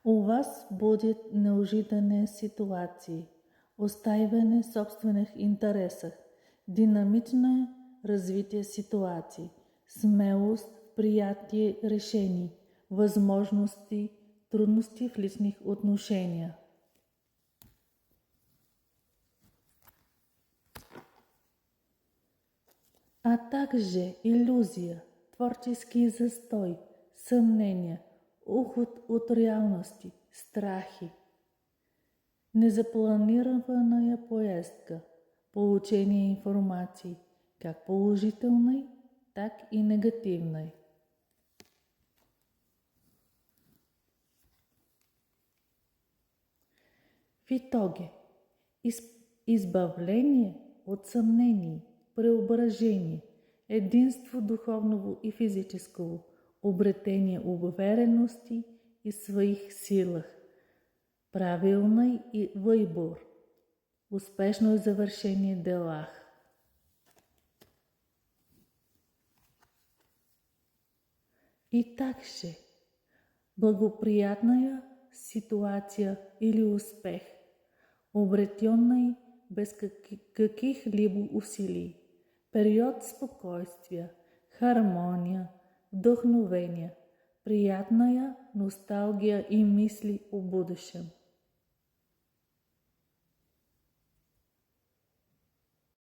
У вас будет неожиданные ситуации, устаиване собственных интересов, динамичное развитие ситуаций, смелост в приятие решений, възможности, трудности в личных отношениях. А также иллюзия, творческий застой, съмнения, уход от реальности, страхи. Незапланированная поездка, получение информации, как положительной, так и негативной. В итоге, избавление от съмнений, преображение, единство духовного и физического, обретение уверености и своих силах, правилный выбор, успешно завершение делах. И также благоприятная ситуация или успех, обретенный без каких-либо усилий, период спокойствия, хармония, вдохновение, приятная носталгия и мысли о будущем.